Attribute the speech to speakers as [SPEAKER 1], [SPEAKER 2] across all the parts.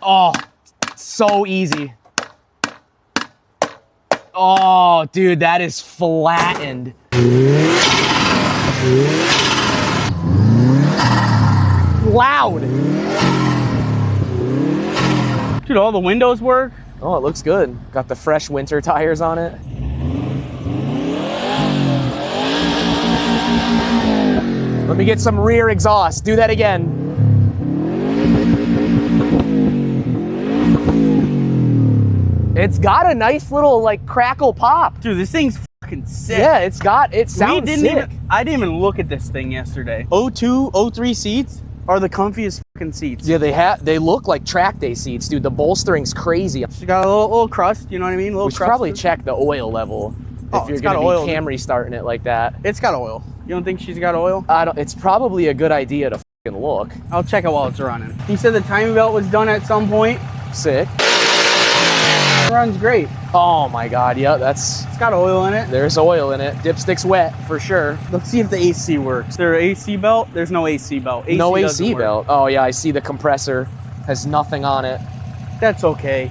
[SPEAKER 1] Oh, so easy. Oh, dude, that is flattened. Loud.
[SPEAKER 2] Dude, all the windows work.
[SPEAKER 1] Oh, it looks good. Got the fresh winter tires on it. Let me get some rear exhaust. Do that again. It's got a nice little like crackle pop.
[SPEAKER 2] Dude, this thing's fucking sick.
[SPEAKER 1] Yeah, it sounds sick.
[SPEAKER 2] I didn't even look at this thing yesterday. 02, 03 seats are the comfiest fucking seats.
[SPEAKER 1] Yeah, they look like track day seats, dude. The bolstering's crazy.
[SPEAKER 2] She got a little crust, you know what I mean?
[SPEAKER 1] We should probably check the oil level if you're gonna be Camry starting it like that.
[SPEAKER 2] It's got oil. You don't think she's got oil?
[SPEAKER 1] It's probably a good idea to fucking look.
[SPEAKER 2] I'll check it while it's running. He said the timing belt was done at some point.
[SPEAKER 1] Sick.
[SPEAKER 2] It runs great.
[SPEAKER 1] Oh my God, yeah,
[SPEAKER 2] It's got oil in it.
[SPEAKER 1] There's oil in it. Dipstick's wet for sure.
[SPEAKER 2] Let's see if the AC works. Is there an AC belt? There's no AC belt.
[SPEAKER 1] No AC belt. Oh yeah, I see the compressor has nothing on it.
[SPEAKER 2] That's okay.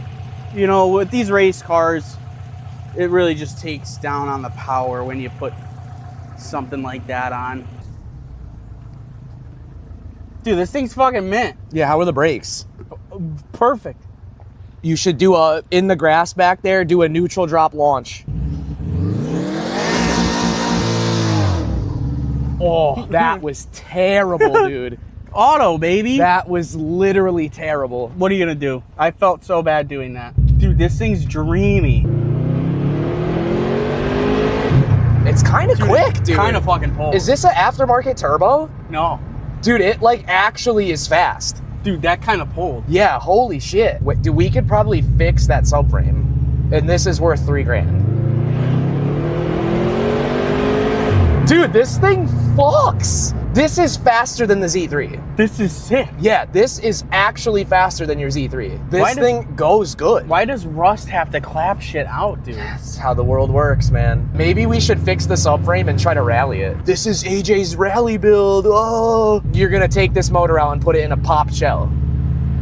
[SPEAKER 2] You know, with these race cars, it really just takes down on the power when you put something like that on. Dude, this thing's fucking mint.
[SPEAKER 1] Yeah, how are the brakes?
[SPEAKER 2] Perfect.
[SPEAKER 1] You should do in the grass back there, do a neutral drop launch. Oh, that was terrible, dude.
[SPEAKER 2] Auto, baby.
[SPEAKER 1] That was literally terrible.
[SPEAKER 2] What are you gonna do? I felt so bad doing that. Dude, this thing's dreamy.
[SPEAKER 1] It's kind of quick, dude.
[SPEAKER 2] Kind of fucking pulls.
[SPEAKER 1] Is this an aftermarket turbo?
[SPEAKER 2] No.
[SPEAKER 1] Dude, it like actually is fast.
[SPEAKER 2] Dude, that kind of pulled.
[SPEAKER 1] Yeah, holy shit. Wait, dude, we could probably fix that subframe. And this is worth $3,000. Dude, this thing fucks. This is faster than the Z3.
[SPEAKER 2] This is sick.
[SPEAKER 1] Yeah, this is actually faster than your Z3. This thing goes good.
[SPEAKER 2] Why does Rust have to clap shit out, dude?
[SPEAKER 1] That's how the world works, man. Maybe we should fix the subframe and try to rally it. This is AJ's rally build. Oh, you're gonna take this motor out and put it in a pop shell.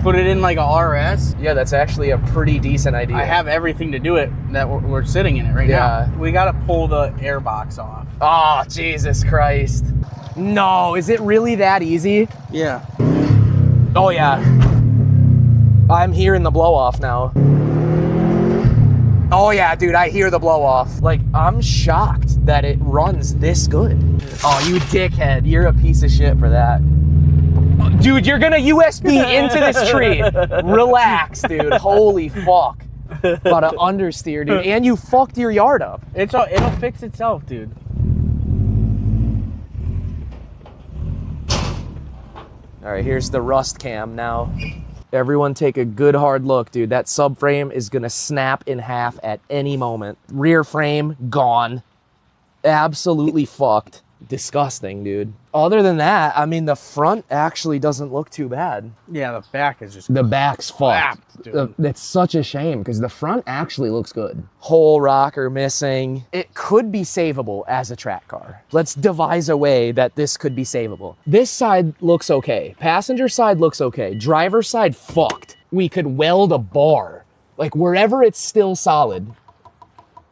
[SPEAKER 2] Put it in like a RS?
[SPEAKER 1] Yeah, that's actually a pretty decent idea.
[SPEAKER 2] I have everything to do it that we're sitting in it right now. We gotta pull the air box off.
[SPEAKER 1] Oh, Jesus Christ. No, is it really that easy?
[SPEAKER 2] Yeah.
[SPEAKER 1] Oh yeah. I'm hearing the blow off now. Oh yeah, dude, I hear the blow off. Like, I'm shocked that it runs this good. Oh, you dickhead, you're a piece of shit for that. Dude, you're gonna USB into this tree. Relax, dude, holy fuck. About to understeer, dude, and you fucked your yard up.
[SPEAKER 2] It'll fix itself, dude.
[SPEAKER 1] All right, here's the rust cam now. Everyone take a good hard look, dude. That subframe is gonna snap in half at any moment. Rear frame, gone. Absolutely fucked. Disgusting, dude. Other than that, I mean, the front actually doesn't look too bad.
[SPEAKER 2] Yeah, the back is just...
[SPEAKER 1] The back's fucked.
[SPEAKER 2] Dude.
[SPEAKER 1] That's such a shame, because the front actually looks good. Whole rocker missing. It could be savable as a track car. Let's devise a way that this could be savable. This side looks okay. Passenger side looks okay. Driver side, fucked. We could weld a bar. Like, wherever it's still solid,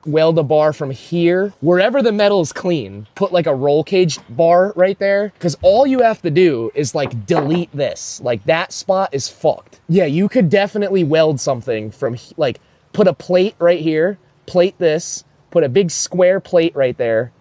[SPEAKER 1] weld a bar from here, wherever the metal is clean, put like a roll cage bar right there, because all you have to do is like delete this. Like, that spot is fucked. Yeah, you could definitely weld something from, like, put a plate right here, plate this, put a big square plate right there,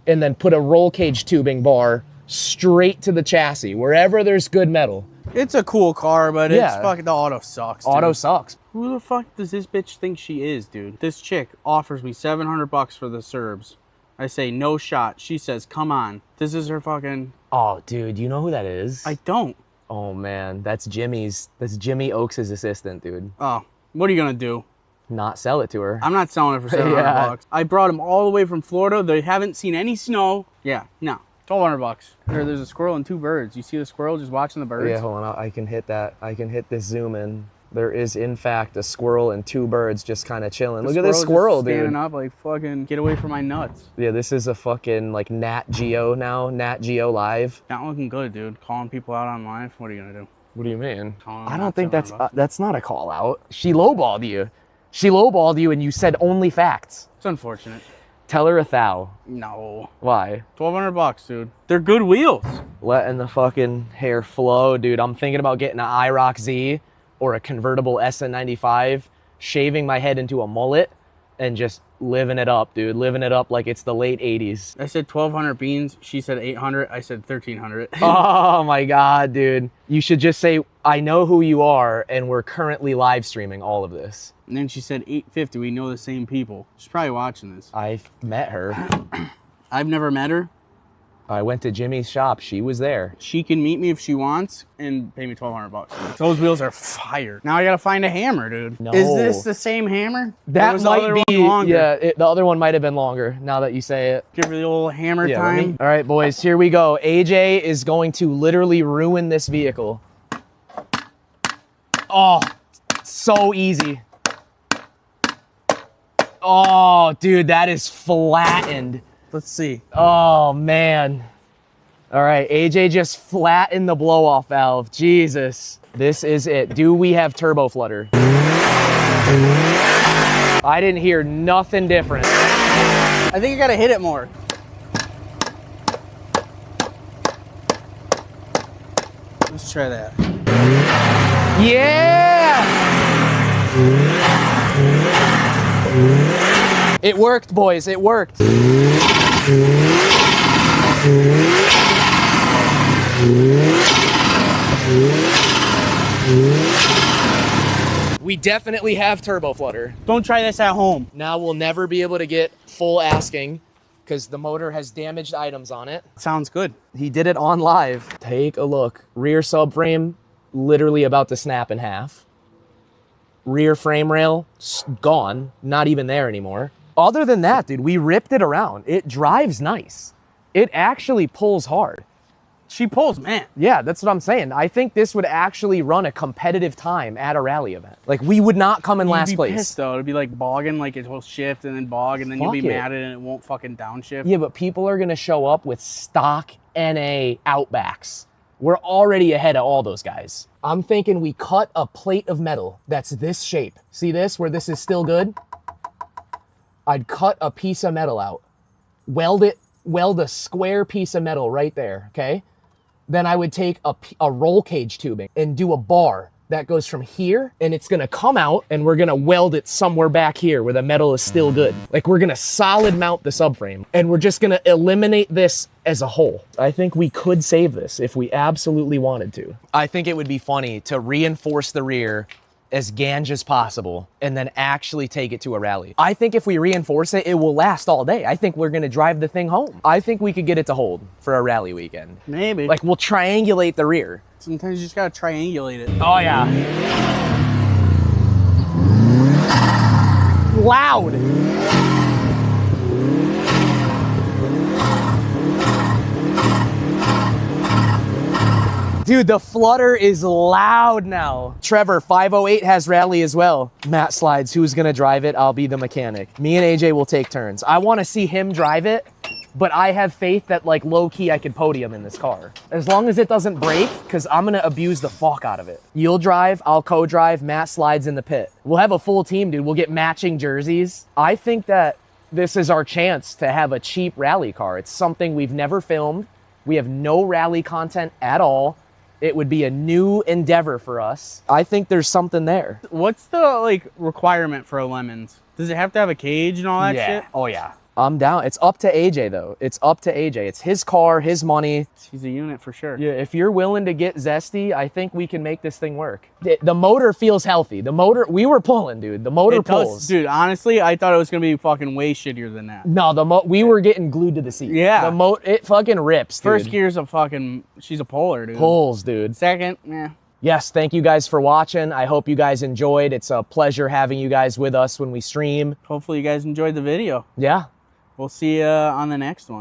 [SPEAKER 1] and then put a roll cage tubing bar straight to the chassis, wherever there's good metal.
[SPEAKER 2] It's a cool car, but it's fucking, the auto sucks, dude.
[SPEAKER 1] Auto sucks.
[SPEAKER 2] Who the fuck does this bitch think she is, dude? This chick offers me $700 for the Serbs. I say, no shot. She says, come on. This is her fucking...
[SPEAKER 1] Oh, dude, you know who that is?
[SPEAKER 2] I don't.
[SPEAKER 1] Oh, man, that's Jimmy's. That's Jimmy Oaks' assistant, dude.
[SPEAKER 2] Oh, what are you gonna do?
[SPEAKER 1] Not sell it to her.
[SPEAKER 2] I'm not selling it for $700. I brought them all the way from Florida. They haven't seen any snow. Yeah, no. $1,200. There's a squirrel and two birds. You see the squirrel just watching the birds?
[SPEAKER 1] Yeah, hold on. I can hit that. I can hit this zoom in. There is, in fact, a squirrel and two birds just kind of chilling. Look at this squirrel, dude.
[SPEAKER 2] Standing up like, fucking, get away from my nuts.
[SPEAKER 1] Yeah, this is a fucking, like, Nat Geo now. Nat Geo Live.
[SPEAKER 2] Not looking good, dude. Calling people out on live. What are you gonna do?
[SPEAKER 1] What do you mean?
[SPEAKER 2] Calling
[SPEAKER 1] I
[SPEAKER 2] them
[SPEAKER 1] don't think
[SPEAKER 2] $700.
[SPEAKER 1] that's not a call out. She lowballed you. She lowballed you and you said only facts.
[SPEAKER 2] It's unfortunate.
[SPEAKER 1] Tell her a thou.
[SPEAKER 2] No.
[SPEAKER 1] Why?
[SPEAKER 2] $1,200, dude. They're good wheels.
[SPEAKER 1] Letting the fucking hair flow, dude. I'm thinking about getting an IROC Z or a convertible SN95, shaving my head into a mullet, and just living it up, dude. Living it up like it's the late 80s.
[SPEAKER 2] I said 1,200 beans. She said 800. I said 1,300.
[SPEAKER 1] Oh my God, dude. You should just say, I know who you are, and we're currently live streaming all of this.
[SPEAKER 2] And then she said 850. We know the same people. She's probably watching this.
[SPEAKER 1] I met her.
[SPEAKER 2] I've never met her.
[SPEAKER 1] I went to Jimmy's shop. She was there.
[SPEAKER 2] She can meet me if she wants and pay me $1,200. Those wheels are fire. Now I gotta find a hammer, dude.
[SPEAKER 1] No.
[SPEAKER 2] Is this the same hammer?
[SPEAKER 1] That
[SPEAKER 2] was
[SPEAKER 1] might
[SPEAKER 2] the other
[SPEAKER 1] be,
[SPEAKER 2] one longer?
[SPEAKER 1] yeah, the other one might have been longer now that you say it.
[SPEAKER 2] Give her the old hammer
[SPEAKER 1] Yeah,
[SPEAKER 2] time.
[SPEAKER 1] all right, boys, here we go. AJ is going to literally ruin this vehicle. Oh, so easy. Oh, dude, that is flattened.
[SPEAKER 2] Let's see.
[SPEAKER 1] Oh, man. All right, AJ just flattened the blow-off valve. Jesus. This is it. Do we have turbo flutter? I didn't hear nothing different.
[SPEAKER 2] I think I gotta hit it more. Let's try that.
[SPEAKER 1] Yeah! It worked, boys. It worked. We definitely have turbo flutter.
[SPEAKER 2] Don't try this at home.
[SPEAKER 1] Now we'll never be able to get full asking because the motor has damaged items on it.
[SPEAKER 2] Sounds good.
[SPEAKER 1] He did it on live. Take a look. Rear subframe literally about to snap in half. Rear frame rail gone, not even there anymore. Other than that, dude, we ripped it around. It drives nice. It actually pulls hard.
[SPEAKER 2] She pulls, man.
[SPEAKER 1] Yeah, that's what I'm saying. I think this would actually run a competitive time at a rally event. Like, we would not come in last
[SPEAKER 2] You'd be
[SPEAKER 1] place.
[SPEAKER 2] pissed, though. It'd be like bogging, like it will shift and then bog, and then you'll
[SPEAKER 1] Fuck
[SPEAKER 2] be
[SPEAKER 1] it.
[SPEAKER 2] mad at it and it won't fucking downshift.
[SPEAKER 1] Yeah, but people are gonna show up with stock NA Outbacks. We're already ahead of all those guys. I'm thinking we cut a plate of metal that's this shape. See this, where this is still good? I'd cut a piece of metal out, weld a square piece of metal right there, okay? Then I would take a roll cage tubing and do a bar that goes from here, and it's gonna come out, and we're gonna weld it somewhere back here where the metal is still good. Like, we're gonna solid mount the subframe, and we're just gonna eliminate this as a whole. I think we could save this if we absolutely wanted to. I think it would be funny to reinforce the rear as ganj as possible and then actually take it to a rally. I think if we reinforce it, it will last all day. I think we're gonna drive the thing home. I think we could get it to hold for a rally weekend.
[SPEAKER 2] Maybe.
[SPEAKER 1] Like, we'll triangulate the rear.
[SPEAKER 2] Sometimes you just gotta triangulate it.
[SPEAKER 1] Oh yeah. Loud. Dude, the flutter is loud now. Trevor, 508 has rally as well. Matt slides, who's gonna drive it? I'll be the mechanic. Me and AJ will take turns. I wanna see him drive it, but I have faith that, like, low key I could podium in this car. As long as it doesn't break, because I'm gonna abuse the fuck out of it. You'll drive, I'll co-drive, Matt slides in the pit. We'll have a full team, dude. We'll get matching jerseys. I think that this is our chance to have a cheap rally car. It's something we've never filmed. We have no rally content at all. It would be a new endeavor for us. I think there's something there.
[SPEAKER 2] What's the, like, requirement for a Lemons? Does it have to have a cage and all that shit?
[SPEAKER 1] Oh yeah. I'm down. It's up to AJ though. It's up to AJ. It's his car, his money.
[SPEAKER 2] She's a unit for sure.
[SPEAKER 1] Yeah, if you're willing to get zesty, I think we can make this thing work. The motor feels healthy. The motor, we were pulling, dude. The motor pulls.
[SPEAKER 2] Dude, honestly, I thought it was gonna be fucking way shittier than that.
[SPEAKER 1] No, we were getting glued to the seat.
[SPEAKER 2] Yeah.
[SPEAKER 1] It fucking rips, dude.
[SPEAKER 2] First gear's a fucking, she's a puller, dude.
[SPEAKER 1] Pulls, dude.
[SPEAKER 2] Second, yeah.
[SPEAKER 1] Yes, thank you guys for watching. I hope you guys enjoyed. It's a pleasure having you guys with us when we stream.
[SPEAKER 2] Hopefully you guys enjoyed the video.
[SPEAKER 1] Yeah.
[SPEAKER 2] We'll see you on the next one.